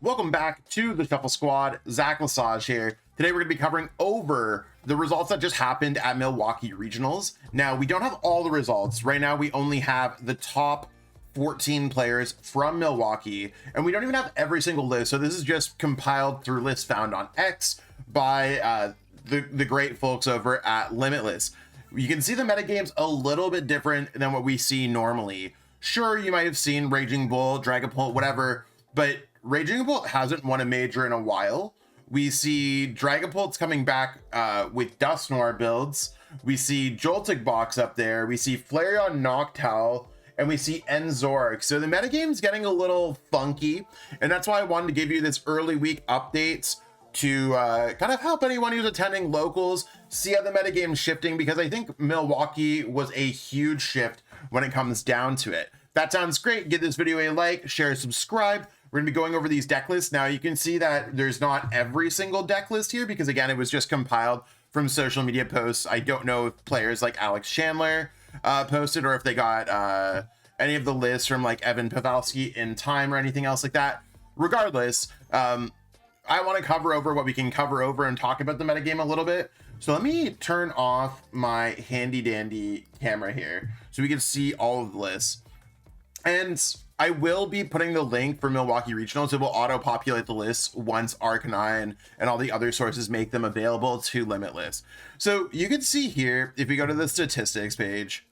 Welcome back to the Shuffle Squad. Zach Lesage here. Today we're going to be covering over the results that just happened at Milwaukee Regionals. Now, we don't have all the results. Right now, we only have the top 14 players from Milwaukee, and we don't even have every single list. So this is just compiled through lists found on X by the great folks over at Limitless. You can see the metagame's a little bit different than what we see normally. Sure, you might have seen Raging Bull, Dragapult, whatever, but Raging Bull hasn't won a major in a while. We see Dragapult's coming back with Dusknoir builds. We see Eevee Box up there. We see Flareon Noctowl, and we see Zorg. So the metagame's getting a little funky, and that's why I wanted to give you this early week updates to kind of help anyone who's attending locals see how the metagame's shifting, because I think Milwaukee was a huge shift when it comes down to it. That sounds great. Give this video a like, share, subscribe. We're going to be going over these deck lists. Now, you can see that there's not every single deck list here because, again, it was just compiled from social media posts. I don't know if players like Alex Chandler posted, or if they got any of the lists from like Evan Pavelski in time or anything else like that. Regardless, I want to cover over what we can cover over and talk about the metagame a little bit. So let me turn off my handy dandy camera here so we can see all of the lists. And I will be putting the link for Milwaukee Regionals. It will auto-populate the lists once Arcanine and all the other sources make them available to Limitless. So you can see here, if we go to the statistics page,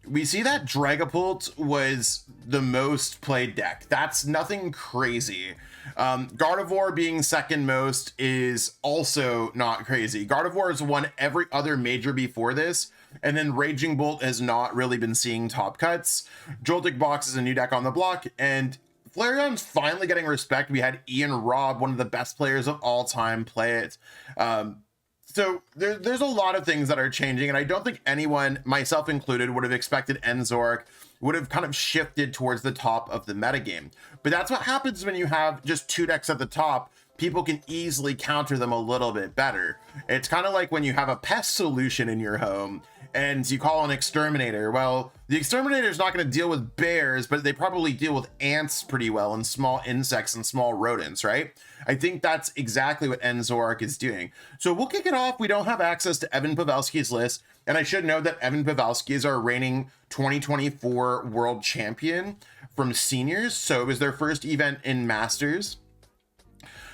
we see that Dragapult was the most played deck. That's nothing crazy. Gardevoir being second most is also not crazy. Gardevoir has won every other major before this, and then Raging Bolt has not really been seeing top cuts. Eevee Box is a new deck on the block, and Flareon's finally getting respect. We had Ian Robb, one of the best players of all time, play it. So there's a lot of things that are changing, and I don't think anyone, myself included, would have expected Zorg would have kind of shifted towards the top of the metagame. But that's what happens when you have just two decks at the top. People can easily counter them a little bit better. It's kind of like when you have a pest solution in your home and you call an exterminator. Well, the exterminator is not going to deal with bears, but they probably deal with ants pretty well and small insects and small rodents, right? I think that's exactly what Zorg is doing. So we'll kick it off. We don't have access to Evan Pavelski's list, and I should note that Evan Pavelski is our reigning 2024 world champion from seniors. So it was their first event in Masters.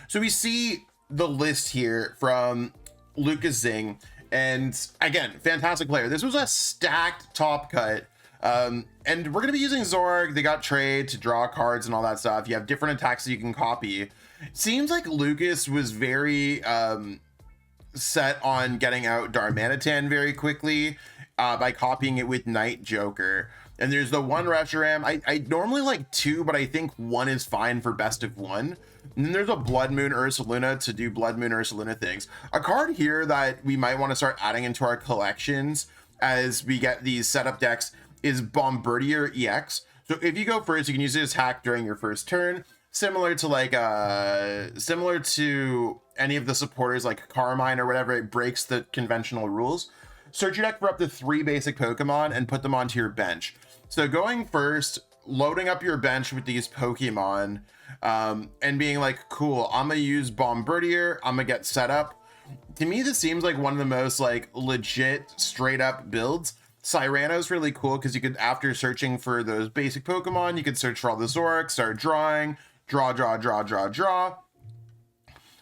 So we see the list here from Lucas Zing, and again, fantastic player. This was a stacked top cut. And we're going to be using Zorg. They got trade to draw cards and all that stuff. You have different attacks that you can copy. Seems like Lucas was very set on getting out Darmanitan very quickly by copying it with Night Joker. And there's the one Reshiram. I normally like two, but I think one is fine for best of one. And then there's a Blood Moon Ursaluna to do Blood Moon Ursaluna things. A card here that we might want to start adding into our collections as we get these setup decks is Bombardier EX. So if you go first, you can use this hack during your first turn, similar to like similar to any of the supporters like Carmine or whatever. It breaks the conventional rules. Search your deck for up to 3 basic Pokemon and put them onto your bench. So going first, loading up your bench with these Pokemon, and being like, cool, I'm gonna use Bombardier, I'm gonna get set up. To me, this seems like one of the most like legit straight up builds. Cyrano's really cool because you could, after searching for those basic Pokemon, you could search for all the Zorg, start drawing, draw.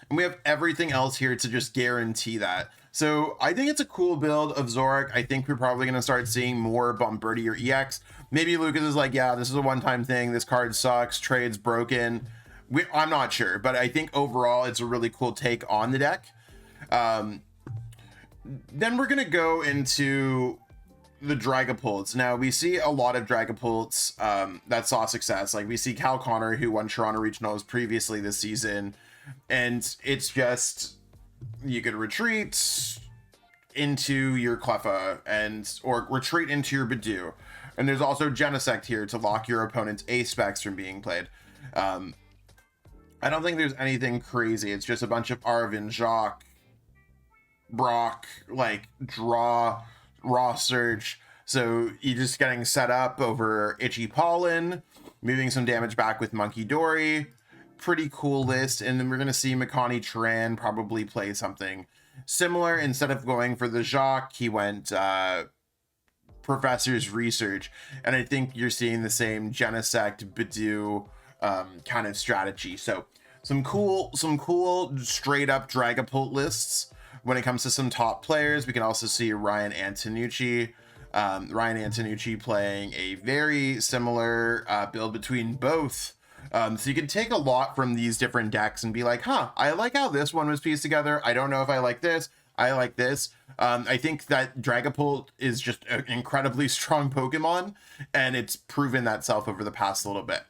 And we have everything else here to just guarantee that. So I think it's a cool build of Zorg. I think we're probably going to start seeing more Bombardier EX. Maybe Lucas is like, yeah, this is a one-time thing. This card sucks. Trade's broken. I'm not sure, but I think overall it's a really cool take on the deck. Then we're going to go into the Dragapults. Now, we see a lot of Dragapults that saw success. Like, we see Cal Connor, who won Toronto Regionals previously this season. And it's just, you could retreat into your Cleffa or retreat into your Bidoof. And there's also Genesect here to lock your opponent's A-Specs from being played. I don't think there's anything crazy. It's just a bunch of Arvin, Jacques, Brock, like draw, raw search. So you're just getting set up over Itchy Pollen, moving some damage back with Monkey Dory, pretty cool list. And then we're going to see Makani Tran probably play something similar. Instead of going for the Jacques, he went Professor's Research. And I think you're seeing the same Genesect Bidou kind of strategy. So some cool straight up Dragapult lists. When it comes to some top players, we can also see Ryan Antonucci playing a very similar build between both. So you can take a lot from these different decks and be like, huh, I like how this one was pieced together. I don't know if I like this. I like this. I think that Dragapult is just an incredibly strong Pokemon, and it's proven that self over the past little bit.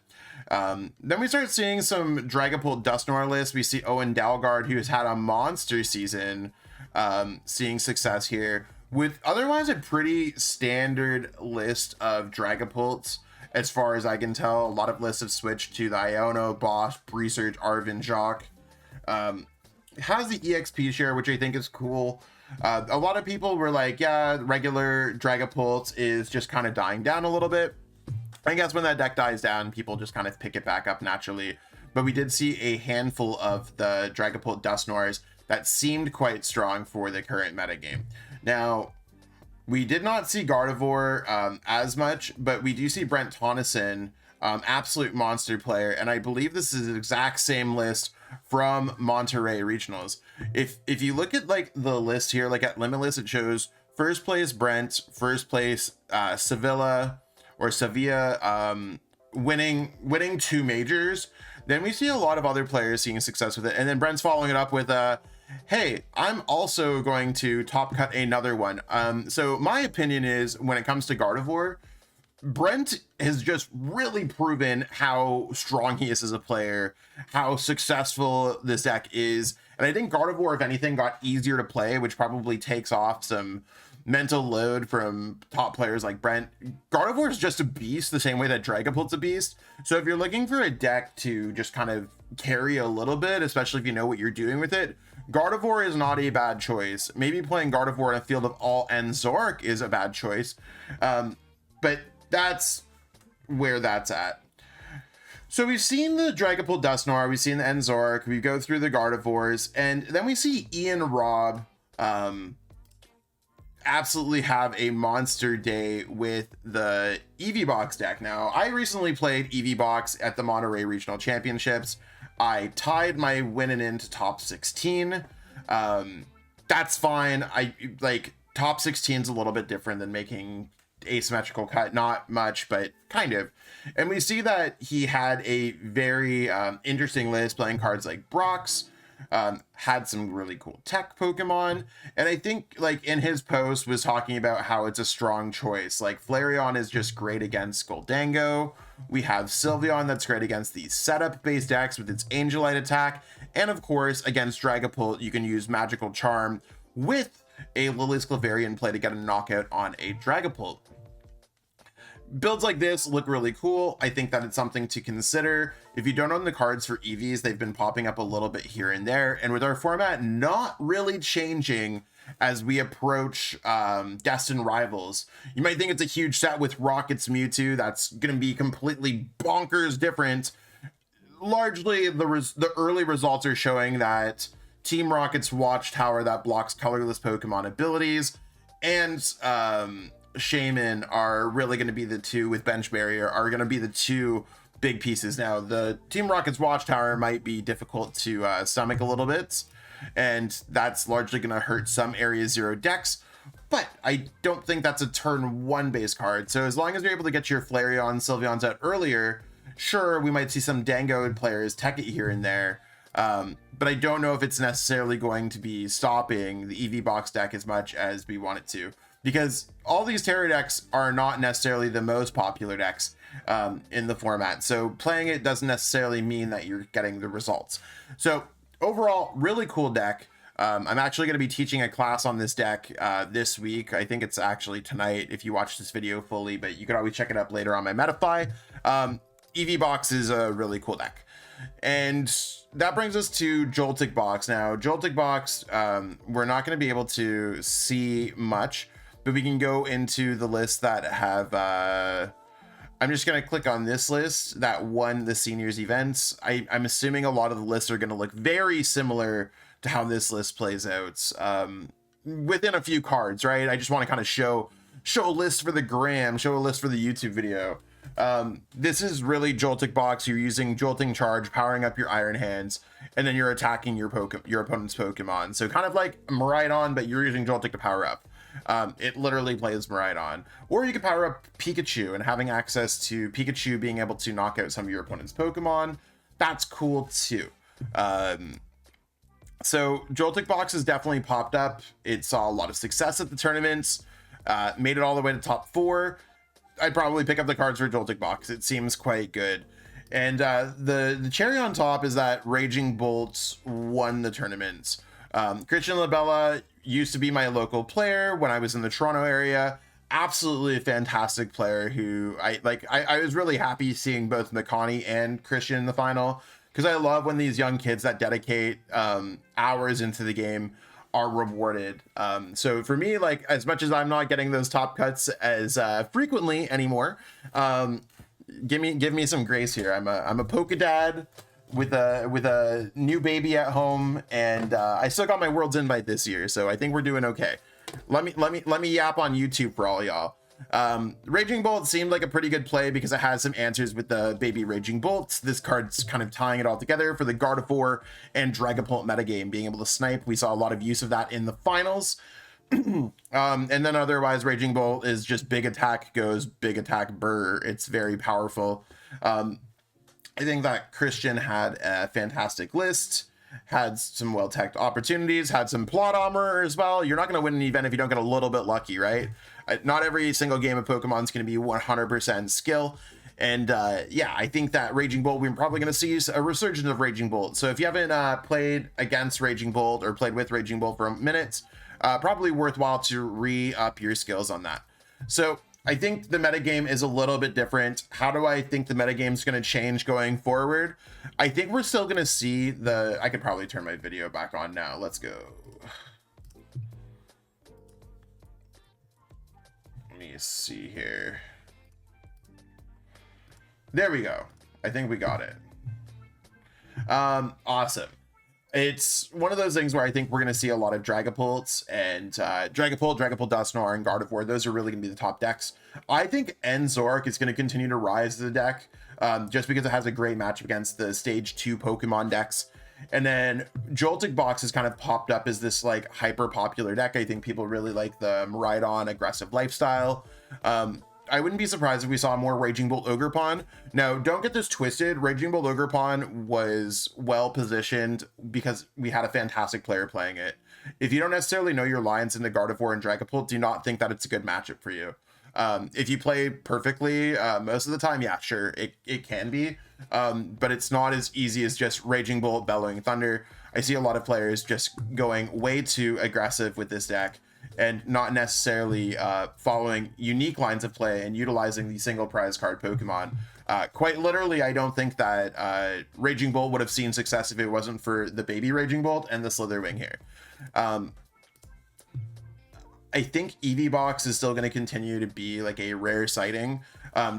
Then we start seeing some Dragapult Dusknoir lists. We see Owen Dalgard, who's had a monster season, seeing success here with otherwise a pretty standard list of Dragapults. As far as I can tell, a lot of lists have switched to the Iono, Bosch, Research, Arvin, Jacques. Has the EXP share, which I think is cool. A lot of people were like, yeah, regular Dragapult is just kind of dying down a little bit. I guess when that deck dies down, people just kind of pick it back up naturally. But we did see a handful of the Dragapult Dusknoirs that seemed quite strong for the current metagame. Now, we did not see Gardevoir as much, but we do see Brent Tonneson, absolute monster player. And I believe this is the exact same list from Monterey Regionals. If you look at like the list here, like at Limitless, it shows first place Brent, first place Sevilla, winning 2 majors. Then we see a lot of other players seeing success with it, and then Brent's following it up with hey, I'm also going to top cut another one. So my opinion is, when it comes to Gardevoir, Brent has just really proven how strong he is as a player, how successful this deck is. And I think Gardevoir, if anything, got easier to play, which probably takes off some mental load from top players like Brent. Gardevoir is just a beast, the same way that Dragapult's a beast. So if you're looking for a deck to just kind of carry a little bit, especially if you know what you're doing with it, Gardevoir is not a bad choice. Maybe playing Gardevoir in a field of all and Zorg is a bad choice. But that's where that's at. So we've seen the Dragapult Dusknoir, we've seen the Enzorg, we go through the Gardevoirs, and then we see Ian Robb absolutely have a monster day with the Eevee Box deck. Now, I recently played Eevee Box at the Monterey Regional Championships. I tied my winning into top 16. That's fine. I like top 16 is a little bit different than making asymmetrical cut, not much, but kind of. And we see that he had a very interesting list, playing cards like Brox, had some really cool tech Pokemon, and I think like in his post was talking about how it's a strong choice. Like Flareon is just great against Goldango. We have Sylveon that's great against these setup based decks with its Angelite attack, and of course against Dragapult you can use Magical Charm with a Lily's Clavarian play to get a knockout on a Dragapult. Builds like this look really cool. I think that it's something to consider. If you don't own the cards for EVs, they've been popping up a little bit here and there. And with our format not really changing as we approach Destined Rivals, you might think it's a huge set with Rocket's Mewtwo that's going to be completely bonkers different. Largely, the early results are showing that Team Rocket's Watchtower that blocks colorless Pokemon abilities and Shaman are really going to be the two, with Bench Barrier, are going to be the two big pieces. Now, the Team Rocket's Watchtower might be difficult to stomach a little bit, and that's largely going to hurt some Area 0 decks, but I don't think that's a turn 1 base card. So as long as you're able to get your Flareon, Sylveons out earlier, sure, we might see some Dango players tech it here and there, but I don't know if it's necessarily going to be stopping the Eevee Box deck as much as we want it to, because all these Terra decks are not necessarily the most popular decks in the format. So playing it doesn't necessarily mean that you're getting the results. So overall, really cool deck. I'm actually going to be teaching a class on this deck this week. I think it's actually tonight if you watch this video fully, but you can always check it up later on my Metafy. Eevee Box is a really cool deck. And that brings us to Joltik Box. Now, Joltik Box, we're not going to be able to see much, but we can go into the lists that have I'm just going to click on this list that won the seniors events. I'm assuming a lot of the lists are going to look very similar to how this list plays out, within a few cards, right? I just want to kind of show a list for the gram, show a list for the YouTube video. This is really Joltik Box. You're using Jolting Charge, powering up your Iron Hands, and then you're attacking your opponent's Pokemon. So kind of like Miraidon, but you're using Joltik to power up. It literally plays Miraidon. Or you can power up Pikachu, and having access to Pikachu being able to knock out some of your opponent's Pokemon, that's cool too. So Joltik Box has definitely popped up. It saw a lot of success at the tournaments, made it all the way to top 4. I'd probably pick up the cards for Joltik Box. It seems quite good. And the cherry on top is that Raging Bolt won the tournament. Christian Labella used to be my local player when I was in the Toronto area. Absolutely a fantastic player who I was really happy seeing both Makani and Christian in the final, because I love when these young kids that dedicate hours into the game are rewarded. So for me, like, as much as I'm not getting those top cuts as frequently anymore, give me some grace here. I'm a Pokedad with a new baby at home, and I still got my World's Invite this year, so I think we're doing okay. Let me yap on YouTube for all y'all. Raging Bolt seemed like a pretty good play because it has some answers with the baby Raging Bolts. This card's kind of tying it all together for the Gardevoir and Dragapult metagame, being able to snipe. We saw a lot of use of that in the finals. And then otherwise, Raging Bolt is just big attack goes, big attack burr. It's very powerful. I think that Christian had a fantastic list, had some well-teched opportunities, had some plot armor as well. You're not going to win an event if you don't get a little bit lucky, right? Not every single game of Pokemon is going to be 100% skill. And yeah, I think that Raging Bolt, we're probably going to see a resurgence of Raging Bolt. So if you haven't played against Raging Bolt or played with Raging Bolt for a minute, probably worthwhile to re-up your skills on that. So I think the metagame is a little bit different. How do I think the metagame is going to change going forward? I think we're still going to see I could probably turn my video back on now. Let's go. Let me see here. There we go. I think we got it. Awesome. It's one of those things where I think we're going to see a lot of Dragapults and Dragapult, Dusknoir, and Gardevoir. Those are really going to be the top decks. I think Zorg is going to continue to rise to the deck, just because it has a great matchup against the stage 2 Pokemon decks. And then Joltik Box has kind of popped up as this like hyper popular deck. I think people really like the Miraidon aggressive lifestyle. I wouldn't be surprised if we saw more Raging Bolt Ogerpon. Now, don't get this twisted. Raging Bolt Ogerpon was well positioned because we had a fantastic player playing it. If you don't necessarily know your lines into Gardevoir and Dragapult, do not think that it's a good matchup for you. If you play perfectly, most of the time, yeah, sure, it can be. But it's not as easy as just Raging Bolt, Bellowing Thunder. I see a lot of players just going way too aggressive with this deck and not necessarily following unique lines of play and utilizing the single prize card Pokemon. Quite literally, I don't think that Raging Bolt would have seen success if it wasn't for the baby Raging Bolt and the Slitherwing here. I think Eevee Box is still going to continue to be like a rare sighting,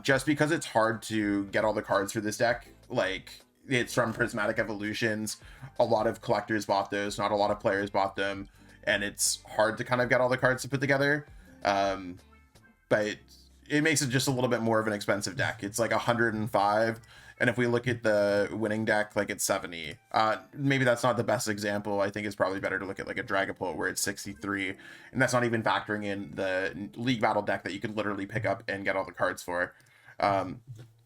just because it's hard to get all the cards for this deck. Like, it's from Prismatic Evolutions. A lot of collectors bought those, not a lot of players bought them, and it's hard to kind of get all the cards to put together. But it makes it just a little bit more of an expensive deck. It's like 105, and if we look at the winning deck, like it's 70. Maybe that's not the best example. I think it's probably better to look at like a Dragapult where it's 63, and that's not even factoring in the League Battle deck that you could literally pick up and get all the cards for.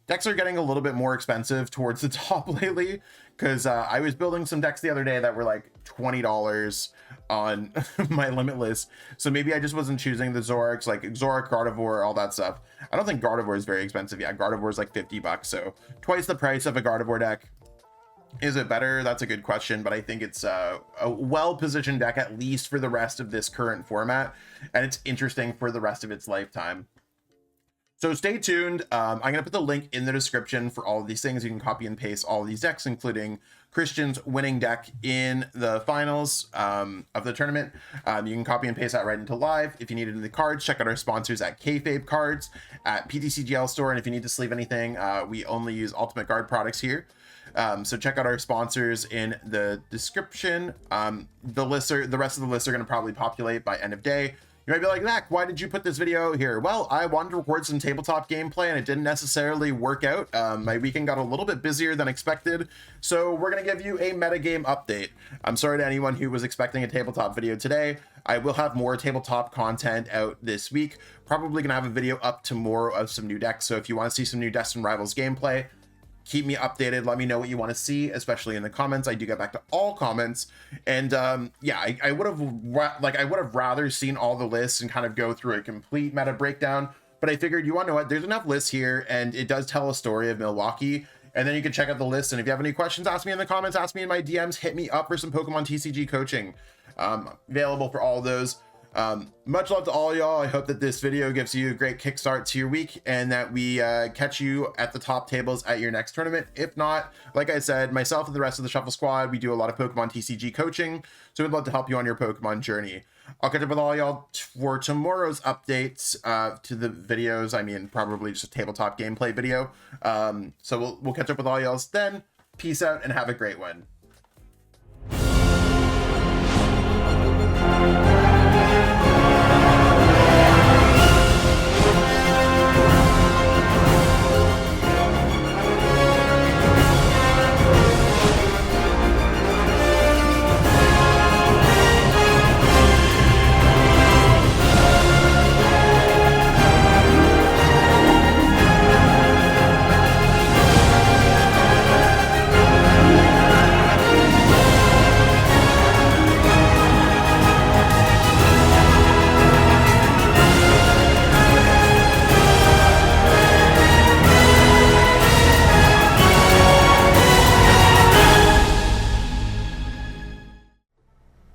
Decks are getting a little bit more expensive towards the top lately, because I was building some decks the other day that were like $20 on my Limitless. So maybe I just wasn't choosing the Zorgs, like Zorg, Gardevoir, all that stuff. I don't think Gardevoir is very expensive. Yeah, Gardevoir is like $50, so twice the price of a Gardevoir deck. Is it better? That's a good question, but I think it's a well-positioned deck, at least for the rest of this current format, and it's interesting for the rest of its lifetime. So stay tuned. I'm going to put the link in the description for all of these things. You can copy and paste all of these decks, including Christian's winning deck in the finals of the tournament. You can copy and paste that right into live. If you need it in the cards, check out our sponsors at Kayfabe Cards, at PTCGL Store. And if you need to sleeve anything, we only use Ultimate Guard products here. So check out our sponsors in the description. The rest of the lists are going to probably populate by end of day. You might be like, Mac, why did you put this video here? Well, I wanted to record some tabletop gameplay and it didn't necessarily work out. My weekend got a little bit busier than expected. So we're going to give you a metagame update. I'm sorry to anyone who was expecting a tabletop video today. I will have more tabletop content out this week. Probably going to have a video up tomorrow of some new decks. So if you want to see some new Destined Rivals gameplay, keep me updated. Let me know what you want to see, especially in the comments. I do get back to all comments. And yeah, I would have rather seen all the lists and kind of go through a complete meta breakdown. But I figured, you want to know what? There's enough lists here, and it does tell a story of Milwaukee. And then you can check out the list. And if you have any questions, ask me in the comments, ask me in my DMs, hit me up for some Pokemon TCG coaching. Available for all of those. Much love to all y'all. I hope that this video gives you a great kickstart to your week and that we catch you at the top tables at your next tournament. If not, like I said, myself and the rest of the Shuffle Squad, we do a lot of Pokemon TCG coaching, so we'd love to help you on your Pokemon journey. I'll catch up with all y'all for tomorrow's updates to the videos. I mean, probably just a tabletop gameplay video. So we'll catch up with all y'all then. Peace out and have a great one.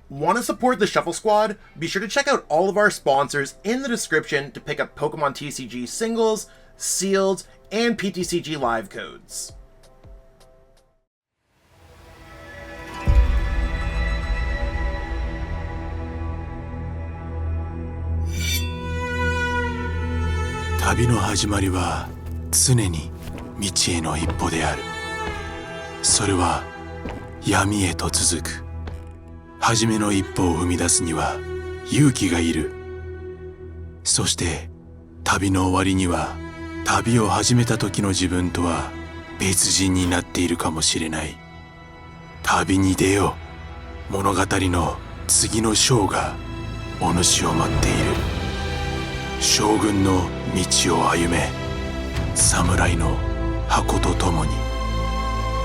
Want to support the Shuffle Squad? Be sure to check out all of our sponsors in the description to pick up Pokemon TCG singles, sealed, and PTCG live codes. Tabi no hajimari wa tsune ni michi e no ippo de aru. Sore wa yami e to tsuzuku. 初めの一歩を踏み出すには勇気がいる。そして旅の終わりには旅を始めた時の自分とは別人になっているかもしれない。旅に出よう。物語の次の章がお主を待っている。将軍の道を歩め。侍の箱とともに。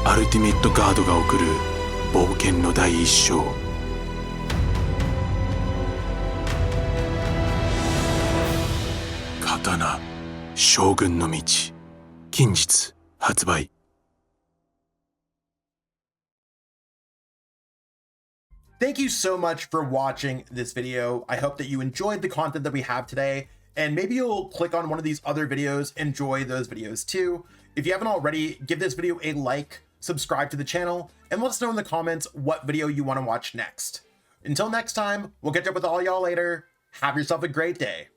アルティメットガードが送る冒険の第一章。刀将軍の道近日発売。Thank you so much for watching this video. I hope that you enjoyed the content that we have today, and maybe you'll click on one of these other videos, enjoy those videos too. If you haven't already, give this video a like, subscribe to the channel, and let us know in the comments what video you want to watch next. Until next time, we'll catch up with all y'all later. Have yourself a great day.